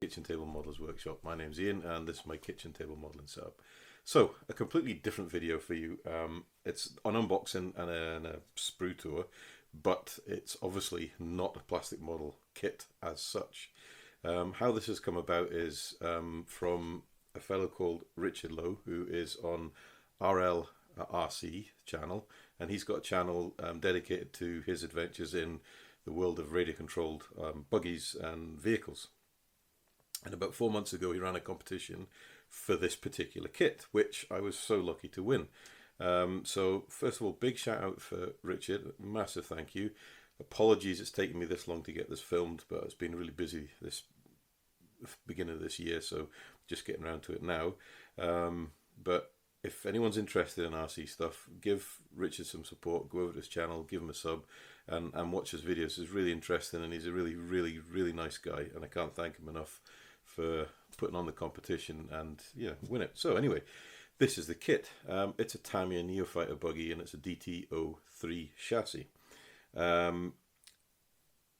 Kitchen Table Models Workshop. My name's Ian and this is my kitchen table modeling setup. So, a completely different video for you. It's an unboxing and a sprue tour, but it's obviously not a plastic model kit as such. How this has come about is from a fellow called Richard Lowe, who is on RC channel, and he's got a channel dedicated to his adventures in the world of radio controlled buggies and vehicles. And about 4 months ago he ran a competition for this particular kit, which I was so lucky to win. So first of all, big shout out for Richard, massive thank you. Apologies it's taken me this long to get this filmed, but it's been really busy this beginning of this year, so just getting around to it now. But if anyone's interested in RC stuff, give Richard some support, go over to his channel, give him a sub and watch his videos. It's really interesting and he's a really nice guy, and I can't thank him enough for putting on the competition and win it. So anyway, this is the kit. It's a Tamiya Neofighter buggy and it's a DT03 chassis. And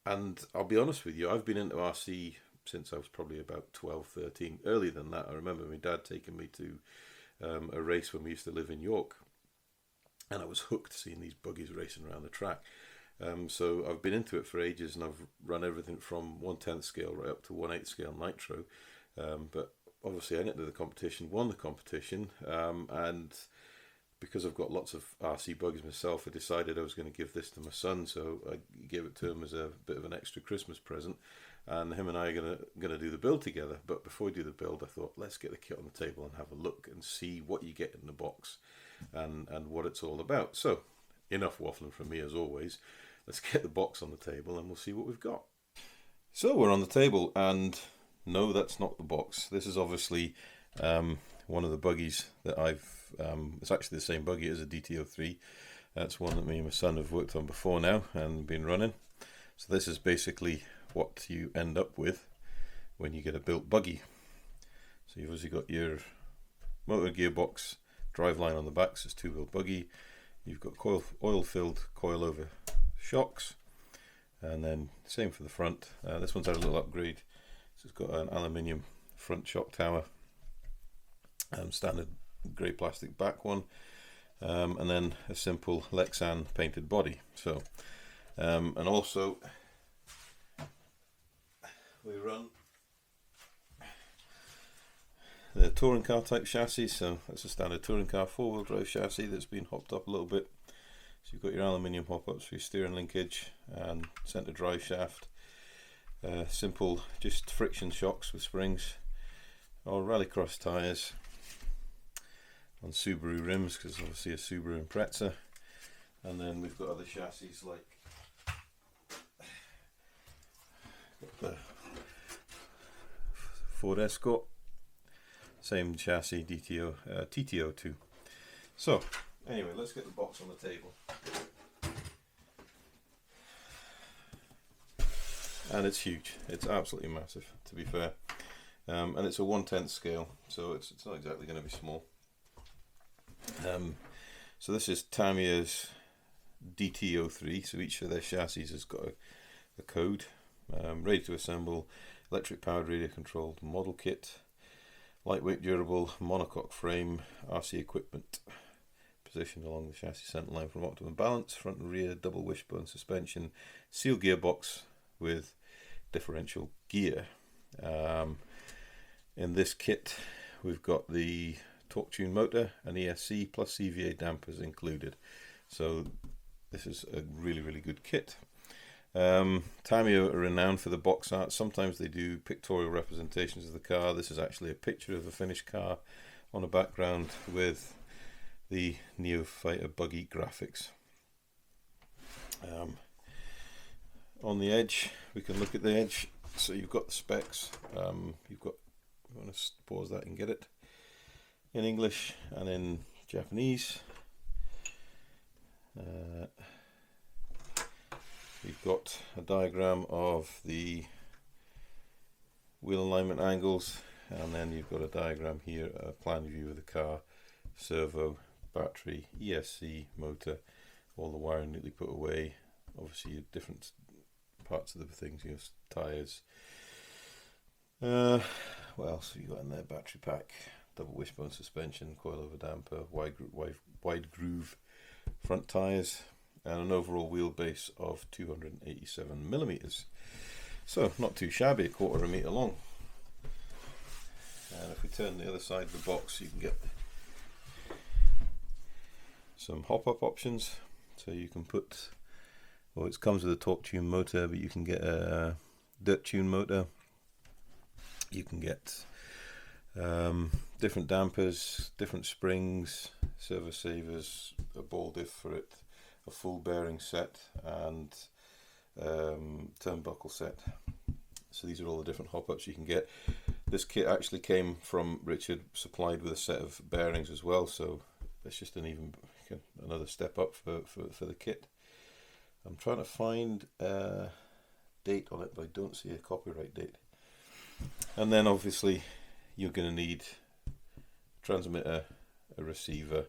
I'll be honest with you, I've been into RC since I was probably about 12, 13. Earlier than that, I remember my dad taking me to a race when we used to live in York, and I was hooked seeing these buggies racing around the track. So I've been into it for ages, and I've run everything from 1/10 scale right up to 1/8 scale nitro. But obviously I entered the competition, won the competition, and because I've got lots of RC buggies myself, I decided I was going to give this to my son, so I gave it to him as a bit of an extra Christmas present, and him and I are gonna do the build together. But before we do the build, I thought, let's get the kit on the table and have a look and see what you get in the box and what it's all about. So enough waffling from me as always. Let's get the box on the table and we'll see what we've got. So we're on the table, and no, that's not the box. This is obviously one of the buggies that it's actually the same buggy as a DT03. That's one that me and my son have worked on before now and been running. So this is basically what you end up with when you get a built buggy. So you've obviously got your motor gearbox driveline on the back, so it's two-wheel buggy. You've got oil-filled coil-over shocks, and then same for the front. This one's had a little upgrade, so it's got an aluminium front shock tower, standard grey plastic back one, and then a simple Lexan painted body. So and also we run the touring car type chassis, so that's a standard touring car 4-wheel drive chassis that's been hopped up a little bit. So you've got your aluminium hop-ups for your steering linkage and centre drive shaft, simple just friction shocks with springs, or rallycross tyres on Subaru rims, because obviously a Subaru Impreza. And then we've got other chassis like the Ford Escort, same chassis, TTO2. So anyway, let's get the box on the table. And it's huge, it's absolutely massive, to be fair. And it's a 1/10 scale, so it's not exactly going to be small. So this is Tamiya's DT03, so each of their chassis has got a code. Ready to assemble, electric powered radio controlled model kit, lightweight durable monocoque frame, RC equipment, positioned along the chassis centre line from optimum balance, front and rear double wishbone suspension, seal gearbox with differential gear. In this kit we've got the torque tune motor and ESC plus CVA dampers included, so this is a really good kit. Tamiya are renowned for the box art. Sometimes they do pictorial representations of the car. This is actually a picture of a finished car on a background with the Neofighter buggy graphics. On the edge, we can look at the edge. So you've got the specs. You want to pause that and get it in English and in Japanese. You've got a diagram of the wheel alignment angles, and then you've got a diagram here, a plan view of the car, servo, battery, ESC, motor, all the wiring neatly put away. Obviously your different parts of the things, tyres, What else have you got in there? Battery pack, double wishbone suspension, coilover damper, wide groove front tyres, and an overall wheelbase of 287 millimeters. So not too shabby, 1/4 meter long. And if we turn the other side of the box, you can get some hop-up options. So you can put, well, it comes with a torque tune motor, but you can get a dirt tune motor. You can get different dampers, different springs, servo savers, a ball diff for it, a full bearing set, and turnbuckle set. So these are all the different hop-ups you can get. This kit actually came from Richard, supplied with a set of bearings as well, so it's just another step up for the kit. I'm trying to find a date on it, but I don't see a copyright date. And then obviously you're going to need a transmitter, a receiver,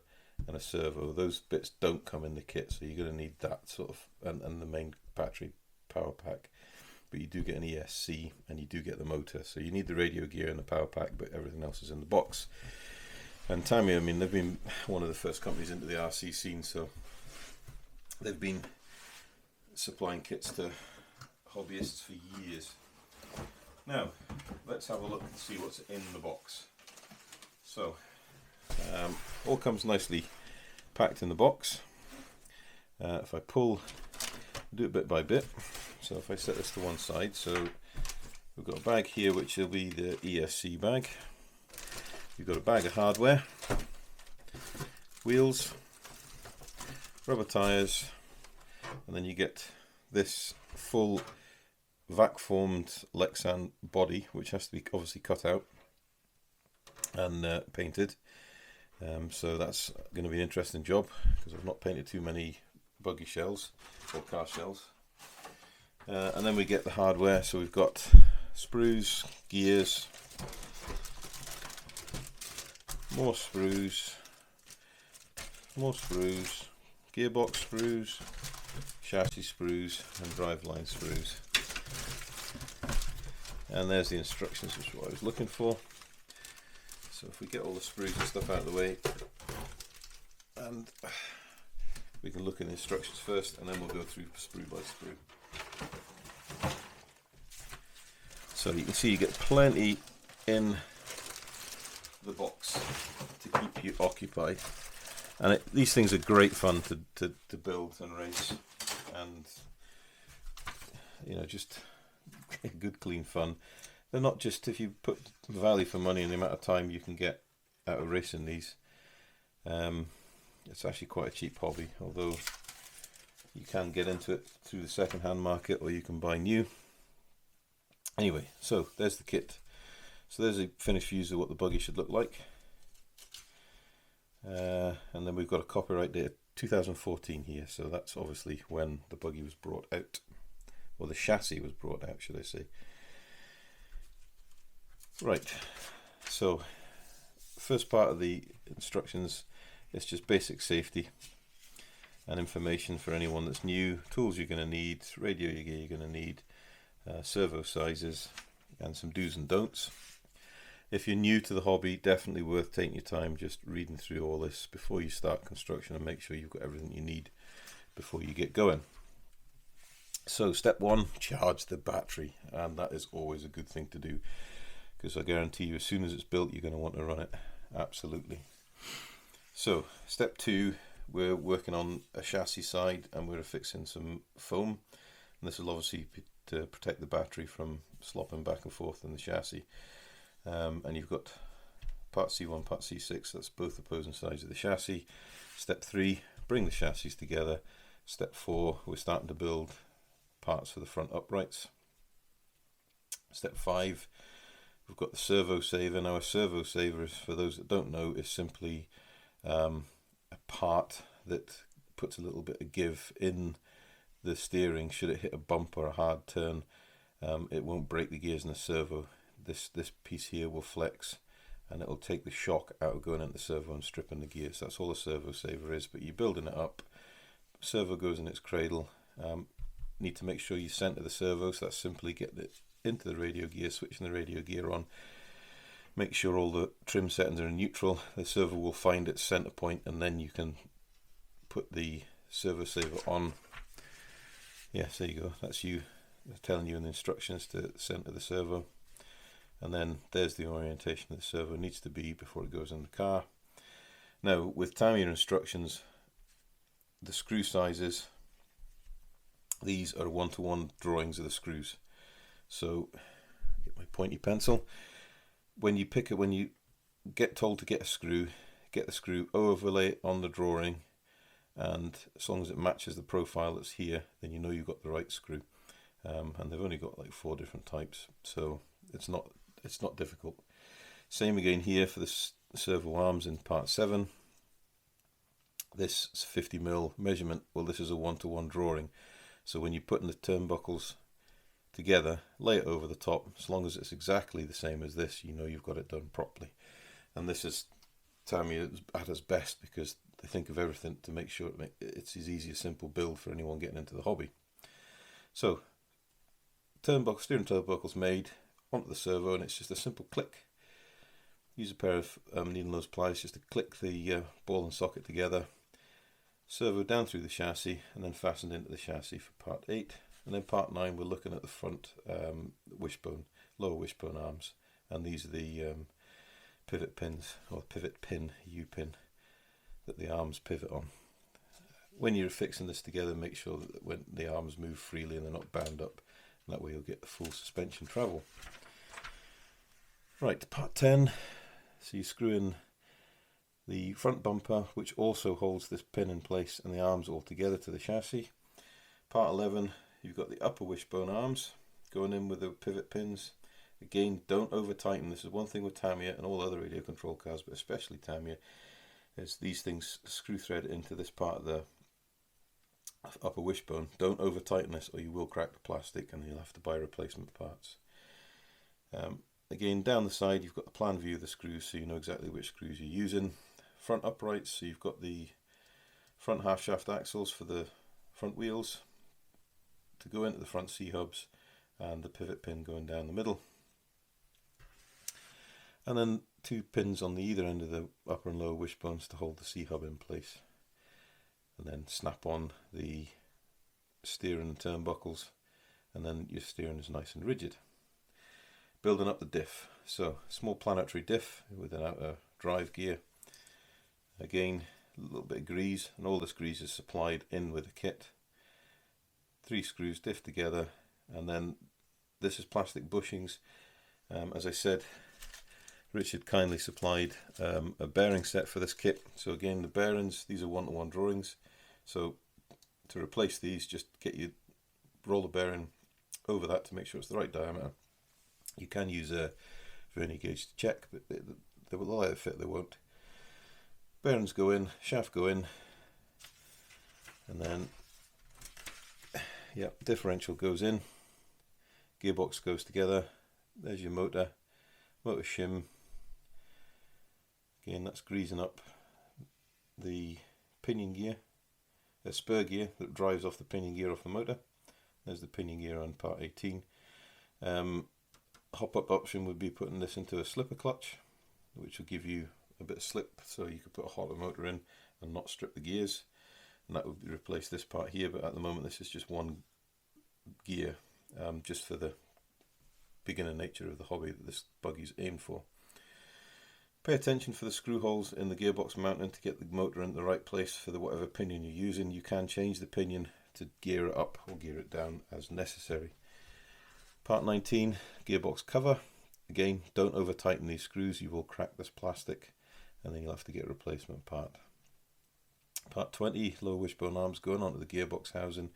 and a servo. Those bits don't come in the kit, so you're going to need that sort of, and the main battery power pack. But you do get an ESC and you do get the motor, so you need the radio gear and the power pack, but everything else is in the box. And Tamiya, I mean, they've been one of the first companies into the RC scene, so they've been supplying kits to hobbyists for years. Now, let's have a look and see what's in the box. So, all comes nicely packed in the box. If I do it bit by bit. So if I set this to one side, so we've got a bag here which will be the ESC bag. You've got a bag of hardware, wheels, rubber tyres, and then you get this full vac formed Lexan body, which has to be obviously cut out and painted. So that's going to be an interesting job, because I've not painted too many buggy shells or car shells. And then we get the hardware, so we've got sprues, gears, more sprues, gearbox sprues, chassis sprues, and driveline sprues. And there's the instructions, which is what I was looking for. So if we get all the sprues and stuff out of the way, and we can look at the instructions first, and then we'll go through sprue by sprue. So you can see you get plenty in the box to keep you occupied, and these things are great fun to build and race, and just good clean fun. They're not just, if you put value for money and the amount of time you can get out of racing these, it's actually quite a cheap hobby, although you can get into it through the second-hand market, or you can buy new. Anyway, so there's the kit. So there's a finished view of what the buggy should look like. And then we've got a copyright date of 2014 here, so that's obviously when the buggy was brought out, or the chassis was brought out, should I say. Right, so first part of the instructions is just basic safety and information for anyone that's new. Tools you're going to need, radio gear you're going to need, servo sizes, and some do's and don'ts. If you're new to the hobby, definitely worth taking your time just reading through all this before you start construction, and make sure you've got everything you need before you get going. So step one, charge the battery, and that is always a good thing to do, because I guarantee you as soon as it's built you're going to want to run it. Absolutely. So step two, we're working on a chassis side, and we're fixing some foam, and this will obviously be to protect the battery from slopping back and forth in the chassis. And you've got part C1, part C6, that's both opposing sides of the chassis. Step 3, bring the chassis together. Step 4, we're starting to build parts for the front uprights. Step 5, we've got the servo saver. Now a servo saver, for those that don't know, is simply a part that puts a little bit of give in the steering. Should it hit a bump or a hard turn, it won't break the gears in the servo. This piece here will flex, and it will take the shock out of going into the servo and stripping the gears. That's all a servo saver is, but you're building it up. Servo goes in its cradle. Need to make sure you center the servo, so that's simply get the into the radio gear, switching the radio gear on. Make sure all the trim settings are in neutral. The servo will find its center point, and then you can put the servo saver on. Yes, there you go. That's you telling you in the instructions to center the servo. And then there's the orientation of the servo needs to be before it goes in the car. Now, with Tamiya instructions, the screw sizes, these are one-to-one drawings of the screws. So, get my pointy pencil. When you get told to get a screw, get the screw, overlay it on the drawing, and as long as it matches the profile that's here, then you know you've got the right screw. And they've only got like 4 different types, so it's not difficult. Same again here for the servo arms in part 7. This is 50mm measurement. Well, this is a one-to-one drawing, so when you're putting the turnbuckles together, lay it over the top. As long as it's exactly the same as this, you know you've got it done properly. And this is Tamiya at its best, because they think of everything to make sure it's as easy a simple build for anyone getting into the hobby. So steering turnbuckles made onto the servo, and it's just a simple click. Use a pair of needle nose pliers just to click the ball and socket together. Servo down through the chassis, and then fastened into the chassis for part 8. And then part 9, we're looking at the front wishbone, lower wishbone arms, and these are the pivot pins, or pivot pin, U-pin, that the arms pivot on. When you're fixing this together, make sure that when the arms move freely and they're not bound up, and that way you'll get the full suspension travel. Right, part 10, so you screw in the front bumper, which also holds this pin in place, and the arms all together to the chassis. Part 11, you've got the upper wishbone arms going in with the pivot pins. Again, don't over tighten. This is one thing with Tamiya and all other radio control cars, but especially Tamiya, is these things screw thread into this part of the upper wishbone. Don't over tighten this, or you will crack the plastic and you'll have to buy replacement parts. Again, down the side you've got the plan view of the screws, so you know exactly which screws you're using. Front uprights, so you've got the front half shaft axles for the front wheels to go into the front C-hubs, and the pivot pin going down the middle. And then 2 pins on the either end of the upper and lower wishbones to hold the C-hub in place. And then snap on the steering turnbuckles, and then your steering is nice and rigid. Building up the diff. So, small planetary diff with an outer drive gear. Again, a little bit of grease, and all this grease is supplied in with the kit. 3 screws diff together, and then this is plastic bushings. As I said, Richard kindly supplied a bearing set for this kit. So again, the bearings, these are one-to-one drawings. So to replace these, just roll the bearing over that to make sure it's the right diameter. You can use a vernier gauge to check, but they will either fit, they won't. Bearings go in, shaft go in, and then differential goes in, gearbox goes together. There's your motor shim. Again, that's greasing up the pinion gear, a spur gear that drives off the pinion gear off the motor. There's the pinion gear on part 18. Hop-up option would be putting this into a slipper clutch, which will give you a bit of slip, so you could put a hotter motor in and not strip the gears, and that would replace this part here. But at the moment this is just one gear, just for the beginner nature of the hobby that this buggy's aimed for. Pay attention for the screw holes in the gearbox mounting to get the motor in the right place for whatever pinion you're using. You can change the pinion to gear it up or gear it down as necessary. Part 19, gearbox cover. Again, don't over tighten these screws, you will crack this plastic, and then you'll have to get a replacement part. Part 20, lower wishbone arms going onto the gearbox housing.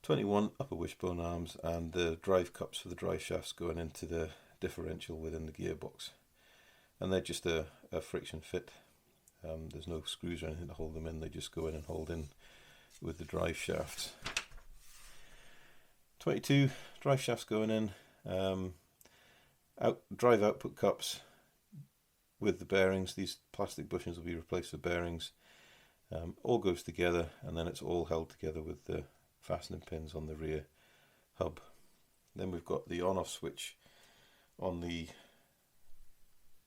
21, upper wishbone arms, and the drive cups for the drive shafts going into the differential within the gearbox. And they're just a friction fit. There's no screws or anything to hold them in, they just go in and hold in with the drive shafts. 22, drive shafts going in, drive output cups with the bearings. These plastic bushings will be replaced with bearings. All goes together, and then it's all held together with the fastening pins on the rear hub. Then we've got the on-off switch on the,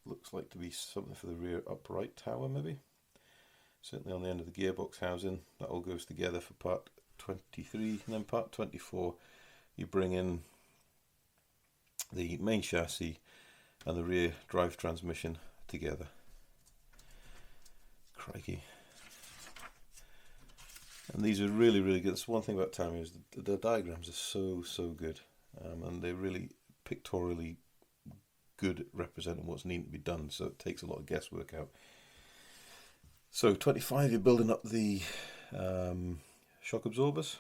looks like to be something for the rear upright tower maybe. Certainly on the end of the gearbox housing. That all goes together for part 23. And then part 24 you bring in the main chassis and the rear drive transmission together. Crikey. And these are really, really good. That's one thing about Tamiya, is the diagrams are so good. And they're really pictorially good at representing what's needing to be done, so it takes a lot of guesswork out. So 25, you're building up the shock absorbers.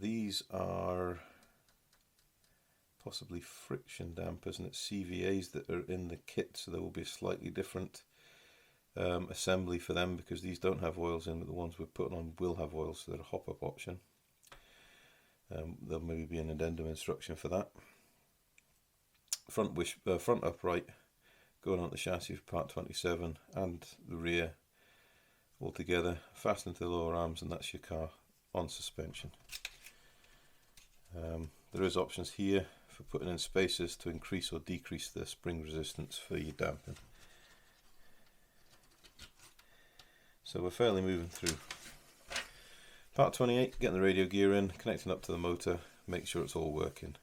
These are possibly friction dampers, and it's CVAs that are in the kit, so there will be a slightly different assembly for them, because these don't have oils in, but the ones we're putting on will have oils, so they're a hop-up option. There'll maybe be an addendum instruction for that. Front upright going on the chassis for part 27, and the rear all together, fastened to the lower arms, and that's your car on suspension. There is options here for putting in spacers to increase or decrease the spring resistance for your damping. So we're fairly moving through. Part 28, getting the radio gear in, connecting up to the motor, make sure it's all working.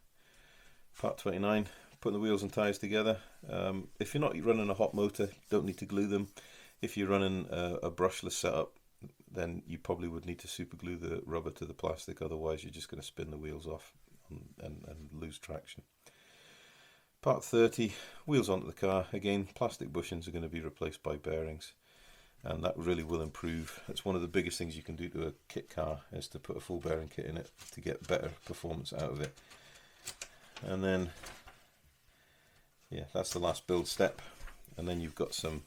Part 29, putting the wheels and tyres together. If you're not running a hot motor, you don't need to glue them. If you're running a brushless setup, then you probably would need to super glue the rubber to the plastic, otherwise you're just going to spin the wheels off and lose traction. Part 30, wheels onto the car. Again, plastic bushings are going to be replaced by bearings, and that really will improve. That's one of the biggest things you can do to a kit car, is to put a full bearing kit in it to get better performance out of it. And then, yeah, that's the last build step, and then you've got some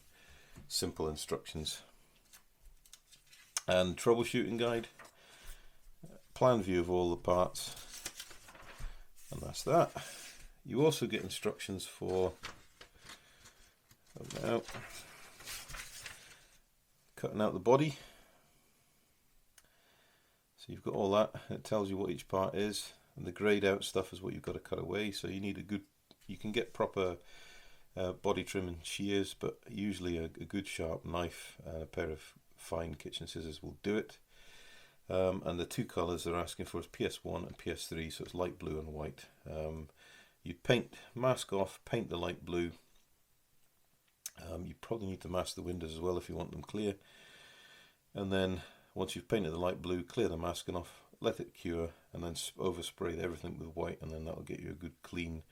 simple instructions and troubleshooting guide, plan view of all the parts, and that's that. You also get instructions for cutting out the body. So you've got all that. It tells you what each part is, and the grayed out stuff is what you've got to cut away. So you need a good, you can get proper body trim and shears, but usually a good sharp knife and a pair of fine kitchen scissors will do it. And the two colours they're asking for is PS1 and PS3, so it's light blue and white. You paint, mask off, paint the light blue. You probably need to mask the windows as well if you want them clear. And then once you've painted the light blue, clear the masking off, let it cure, and then overspray everything with white, and then that'll get you a good clean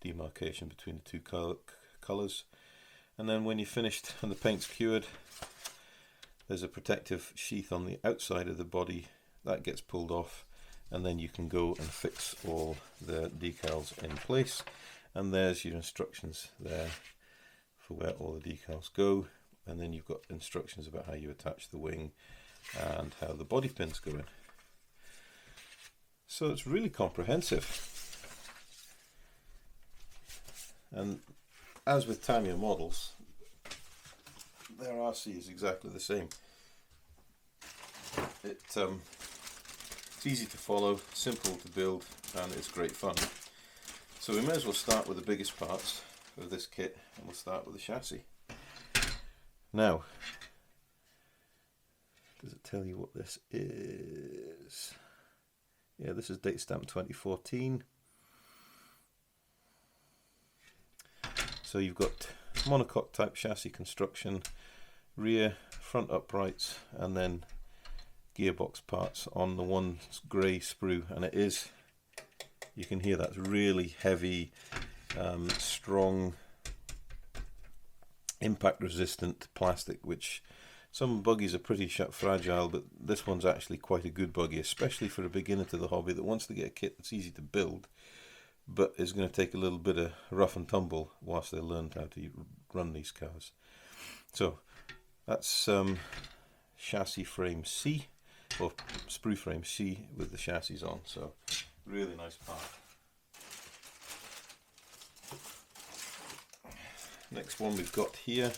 demarcation between the two colours. And then when you're finished and the paint's cured, there's a protective sheath on the outside of the body that gets pulled off, and then you can go and fix all the decals in place. And there's your instructions there for where all the decals go, and then you've got instructions about how you attach the wing and how the body pins go in. So it's really comprehensive. And as with Tamiya models, their RC is exactly the same. It's easy to follow, simple to build, and it's great fun. So we may as well start with the biggest parts of this kit, and we'll start with the chassis. Now, does it tell you what this is? Yeah, this is date stamp 2014. So you've got monocoque type chassis construction, rear, front uprights, and then gearbox parts on the one grey sprue, and it is, you can hear that's really heavy, strong, impact resistant plastic, which some buggies are pretty fragile, but this one's actually quite a good buggy, especially for a beginner to the hobby that wants to get a kit that's easy to build, but is going to take a little bit of rough and tumble whilst they learn how to run these cars. So that's chassis frame C, or sprue frame C with the chassis on, so really nice part. Next one we've got here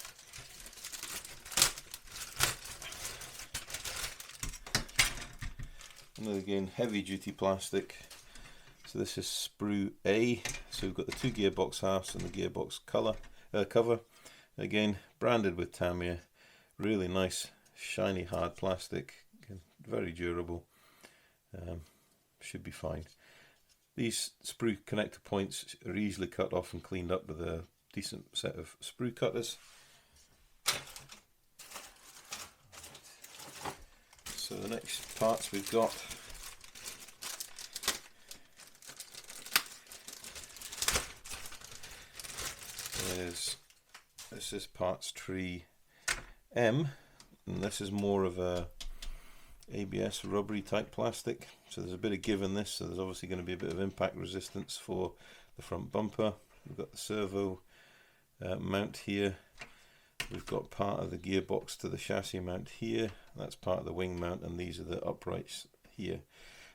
And then again, heavy duty plastic. So this is sprue A. So we've got the two gearbox halves and the gearbox cover. Again, branded with Tamiya. Really nice, shiny, hard plastic. Very durable. Should be fine. These sprue connector points are easily cut off and cleaned up with a decent set of sprue cutters. So the next parts we've got this is parts tree M, and this is more of a ABS rubbery type plastic, so there's a bit of give in this, so there's obviously going to be a bit of impact resistance for the front bumper. We've got the servo mount here, we've got part of the gearbox to the chassis mount here, that's part of the wing mount, and these are the uprights here.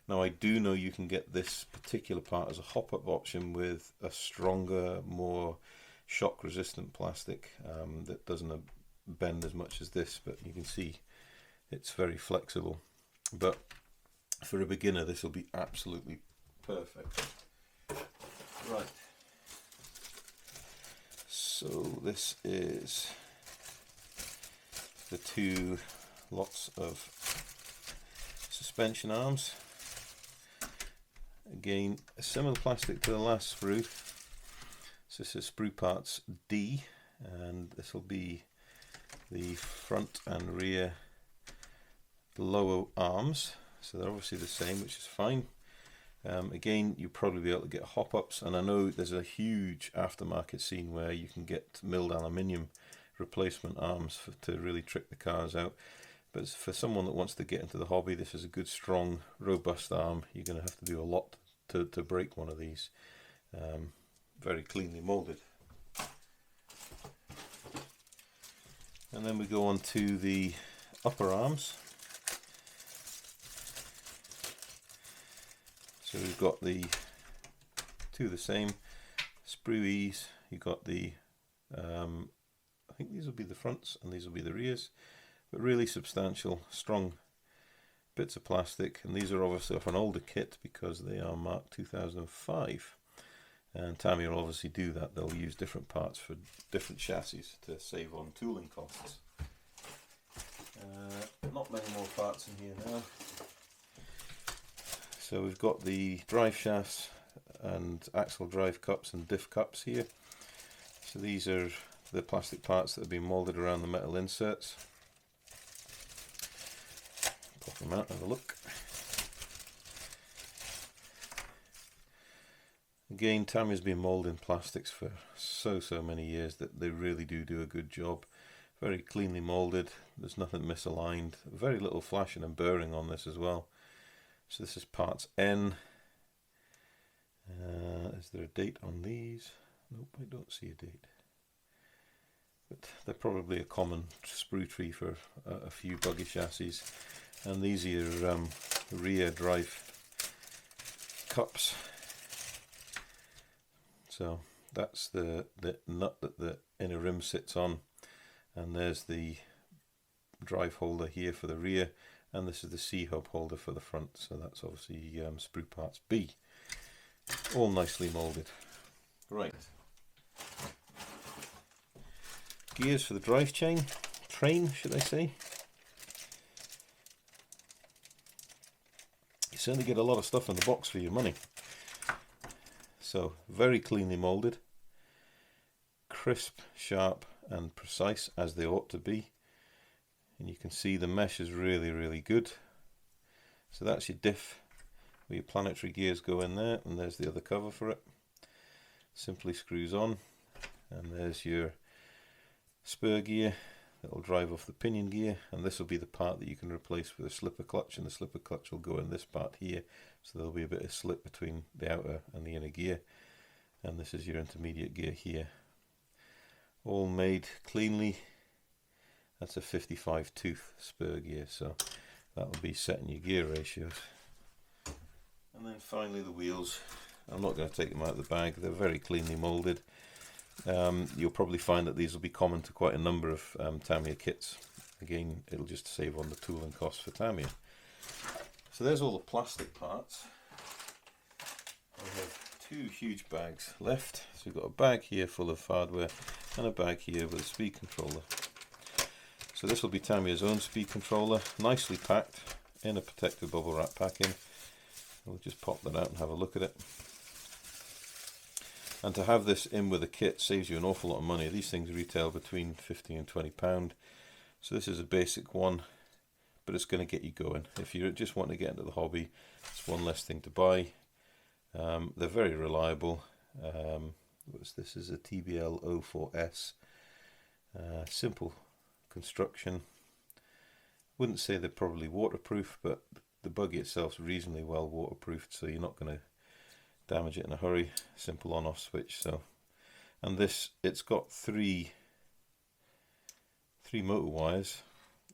Now I do know you can get this particular part as a hop-up option with a stronger, more shock resistant plastic that doesn't bend as much as this, but you can see it's very flexible. But for a beginner this will be absolutely perfect. Right, so this is the two lots of suspension arms. Again, a similar plastic to the last sprue. So this is sprue parts D, and this will be the front and rear lower arms. So they're obviously the same, which is fine. Again, you'll probably be able to get hop-ups, and I know there's a huge aftermarket scene where you can get milled aluminium replacement arms to really trick the cars out. But for someone that wants to get into the hobby, this is a good, strong, robust arm. You're going to have to do a lot to break one of these. Very cleanly molded. And then we go on to the upper arms. So we've got the two the same sprue E's. You've got the I think these will be the fronts and these will be the rears, but really substantial, strong bits of plastic, and these are obviously off an older kit because they are marked 2005, and Tamiya will obviously do that. They'll use different parts for different chassis to save on tooling costs. Not many more parts in here now. So we've got the drive shafts and axle drive cups and diff cups here. So these are the plastic parts that have been moulded around the metal inserts. Pop them out and have a look. Again, Tamiya's been moulding plastics for so many years that they really do a good job. Very cleanly moulded, there's nothing misaligned, very little flashing and burring on this as well. So this is parts N. Is there a date on these? Nope, I don't see a date. But they're probably a common sprue tree for a few buggy chassis. And these are your rear drive cups. So that's the nut that the inner rim sits on. And there's the drive holder here for the rear. And this is the C-hub holder for the front. So that's obviously sprue parts B. All nicely moulded. Right. Gears for the drive train, should I say. You certainly get a lot of stuff in the box for your money. So, very cleanly moulded. Crisp, sharp and precise as they ought to be. And you can see the mesh is really good. So that's your diff, where your planetary gears go in there, and there's the other cover for it. Simply screws on, and there's your spur gear that will drive off the pinion gear, and this will be the part that you can replace with a slipper clutch, and the slipper clutch will go in this part here, so there'll be a bit of slip between the outer and the inner gear. And this is your intermediate gear here. All made cleanly. That's a 55 tooth spur gear, so that will be setting your gear ratios. And then finally the wheels. I'm not going to take them out of the bag, they're very cleanly moulded. You'll probably find that these will be common to quite a number of Tamiya kits. Again, it'll just save on the tooling costs for Tamiya. So there's all the plastic parts. I have two huge bags left. So we've got a bag here full of hardware and a bag here with a speed controller. So this will be Tamiya's own speed controller, nicely packed in a protective bubble wrap packing. We'll just pop that out and have a look at it. And to have this in with a kit saves you an awful lot of money. These things retail between £15 and £20. So this is a basic one, but it's going to get you going. If you just want to get into the hobby, it's one less thing to buy. They're very reliable. This is a TBL 04S. Simple construction. Wouldn't say they're probably waterproof, but the Buggy itself is reasonably well waterproofed, so you're not going to damage it in a hurry. Simple on-off switch. So, and this, it's got three motor wires,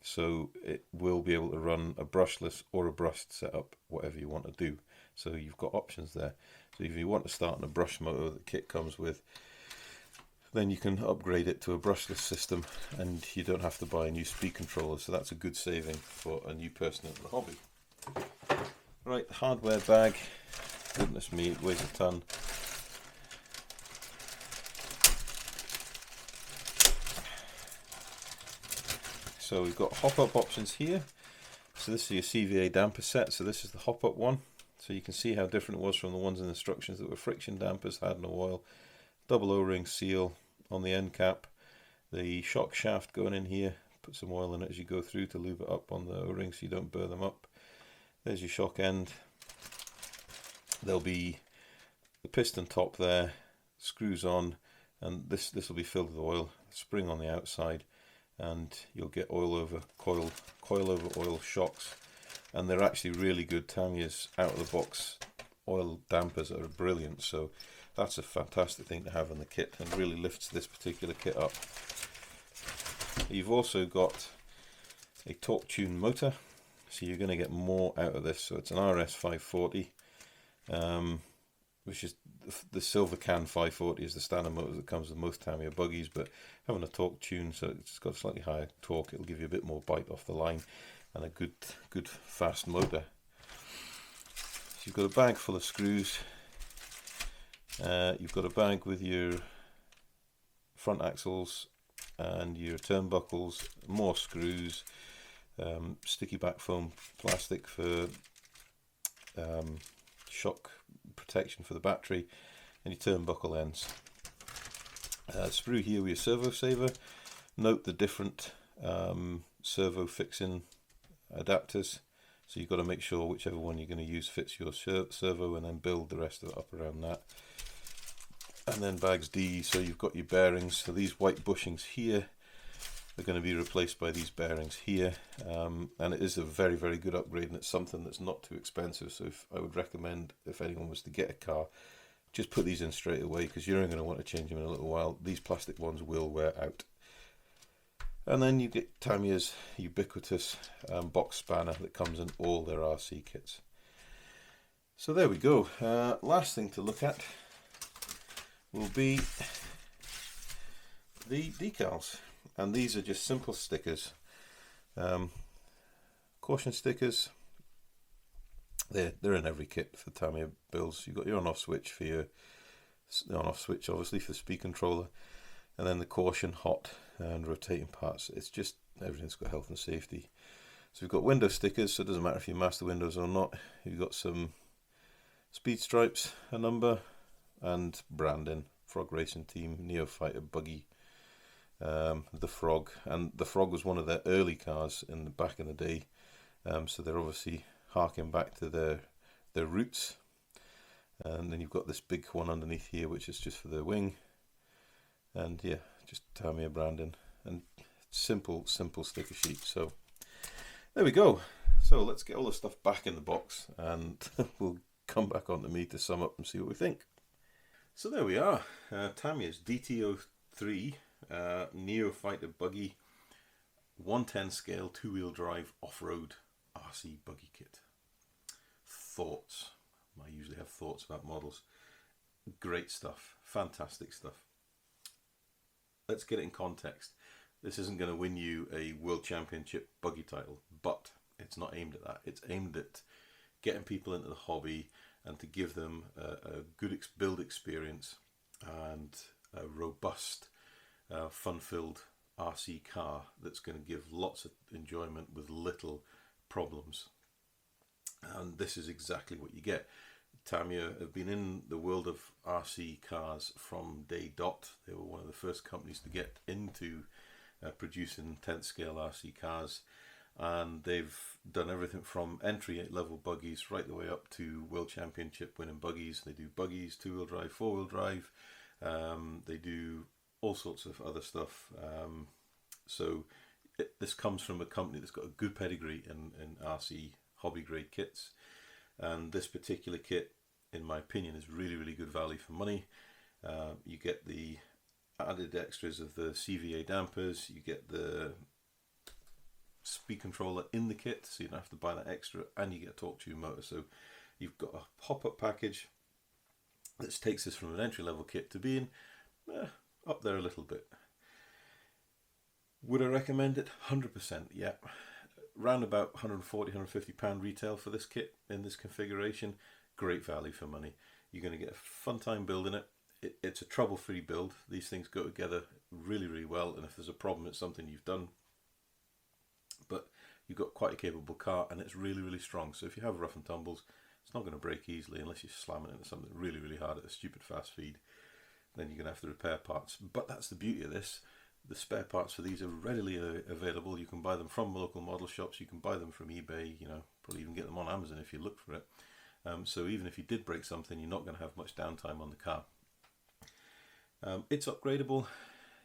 so it will be able to run a brushless or a brushed setup, whatever you want to do. So you've got options there. So if you want to start on a brush motor that kit comes with, then you can upgrade it to a brushless system and you don't have to buy a new speed controller. So that's a good saving for a new person into the hobby. Right, hardware bag. Goodness me, it weighs a ton. So we've got hop-up options here. So this is your CVA damper set. So this is the hop-up one. So you can see how different it was from the ones in the instructions that were friction dampers, had no oil. Double O-ring seal on the end cap. The shock shaft going in here. Put some oil in it as you go through to lube it up on the O-rings so you don't burn them up. There's your shock end. There'll be the piston top there, screws on, and this will be filled with oil. Spring on the outside, and you'll get oil over coil over oil shocks. And they're actually really good. Tamiya's out of the box oil dampers are brilliant, so that's a fantastic thing to have in the kit and really lifts this particular kit up. You've also got a torque tune motor, so you're going to get more out of this. So it's an RS 540, which is the silver can 540 is the standard motor that comes with most Tamiya buggies, but having a torque tune, so it's got a slightly higher torque, it'll give you a bit more bite off the line and a good fast motor. So you've got a bag full of screws. You've got a bag with your front axles and your turnbuckles, more screws, sticky back foam plastic for shock protection for the battery, and your turnbuckle ends. Sprue here with your servo saver. Note the different servo fixing adapters, so you've got to make sure whichever one you're going to use fits your servo, and then build the rest of it up around that. And then bags D, so you've got your bearings. So these white bushings here are going to be replaced by these bearings here, and it is a very, very good upgrade, and it's something that's not too expensive. So I would recommend, if anyone was to get a car, just put these in straight away, because you're only going to want to change them in a little while. These plastic ones will wear out. And then you get Tamiya's ubiquitous box spanner that comes in all their RC kits. So there we go. Last thing to look at will be the decals, and these are just simple stickers, caution stickers. They're in every kit for Tamiya builds. You've got your on-off switch for your on-off switch, obviously for the speed controller, and then the caution, hot and rotating parts. It's just everything's got health and safety. So we've got window stickers, so it doesn't matter if you master windows or not. You've got some speed stripes, a number, and branding. Frog Racing Team, Neophyter, Buggy, the Frog, and the Frog was one of their early cars back in the day, so they're obviously harking back to their roots. And then you've got this big one underneath here, which is just for the wing, and yeah, just Tamiya branding and simple sticker sheet. So there we go. So let's get all the stuff back in the box, and we'll come back on to me to sum up and see what we think. So there we are, Tamiya's DT03 Neophyter Buggy 110 scale 2-wheel drive off-road RC buggy kit. Thoughts? I usually have thoughts about models. Great stuff, fantastic stuff. Let's get it in context. This isn't going to win you a World Championship buggy title, but it's not aimed at that. It's aimed at getting people into the hobby and to give them a good build experience and a robust, fun-filled RC car that's going to give lots of enjoyment with little problems. And this is exactly what you get. Tamiya have been in the world of RC cars from day dot. They were one of the first companies to get into producing 10th scale RC cars, and they've done everything from entry level buggies right the way up to world championship winning buggies. They do buggies, 2-wheel drive, 4-wheel drive. They do all sorts of other stuff. This comes from a company that's got a good pedigree in RC hobby grade kits, and this particular kit, in my opinion, is really, really good value for money. You get the added extras of the CVA dampers, you get the speed controller in the kit, so you don't have to buy that extra, and you get a torque tube motor. So you've got a pop-up package that takes this from an entry-level kit to being up there a little bit. Would I recommend it? 100%, yeah. Round about £140–150 retail for this kit in this configuration. Great value for money. You're going to get a fun time building it. It's a trouble-free build. These things go together really, really well, and if there's a problem, it's something you've done. But you've got quite a capable car, and it's really, really strong. So if you have rough and tumbles, it's not going to break easily unless you're slamming into something really, really hard at a stupid fast speed. Then you're going to have to repair parts. But that's the beauty of this. The spare parts for these are readily available. You can buy them from local model shops. You can buy them from eBay. Probably even get them on Amazon if you look for it. So even if you did break something, you're not going to have much downtime on the car. It's upgradable.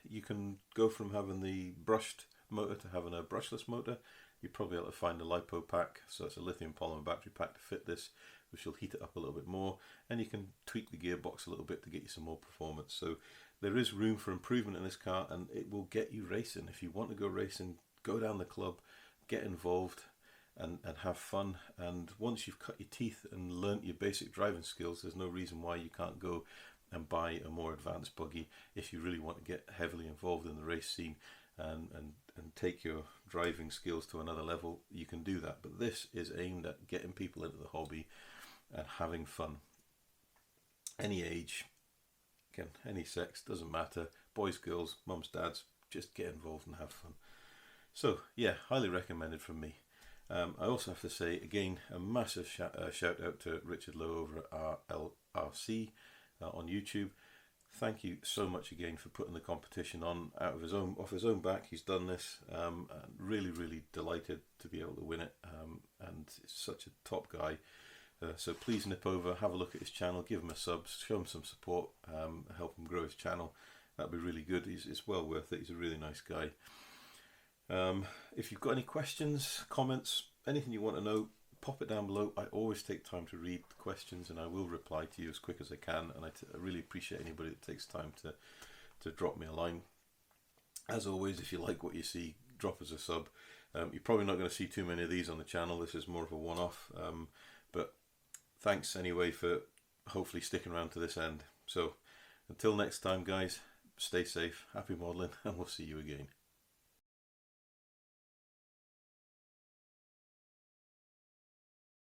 You can go from having the brushed motor to having a brushless motor. You're probably able to find a LiPo pack, so it's a lithium polymer battery pack to fit this, which will heat it up a little bit more, and you can tweak the gearbox a little bit to get you some more performance. So there is room for improvement in this car, and it will get you racing. If you want to go racing, go down the club, get involved, and have fun. And once you've cut your teeth and learnt your basic driving skills, there's no reason why you can't go and buy a more advanced buggy if you really want to get heavily involved in the race scene and take your driving skills to another level. You can do that, but this is aimed at getting people into the hobby and having fun. Any age, again, any sex, doesn't matter. Boys, girls, mums, dads, just get involved and have fun. So yeah, highly recommended from me. I also have to say again a massive shout out to Richard Lowe over at RLRC on YouTube. Thank you so much again for putting the competition on off his own back. He's done this. And really, really delighted to be able to win it. And he's such a top guy. So please nip over, have a look at his channel, give him a sub, show him some support, help him grow his channel. That'd be really good. It's well worth it. He's a really nice guy. If you've got any questions, comments, anything you want to know, pop it down below. I always take time to read the questions, and I will reply to you as quick as I can, and I really appreciate anybody that takes time to drop me a line. As always, if you like what you see, drop us a sub. You're probably not going to see too many of these on the channel. This is more of a one-off, but thanks anyway for hopefully sticking around to this end. So until next time, guys, stay safe, happy modelling, and we'll see you again.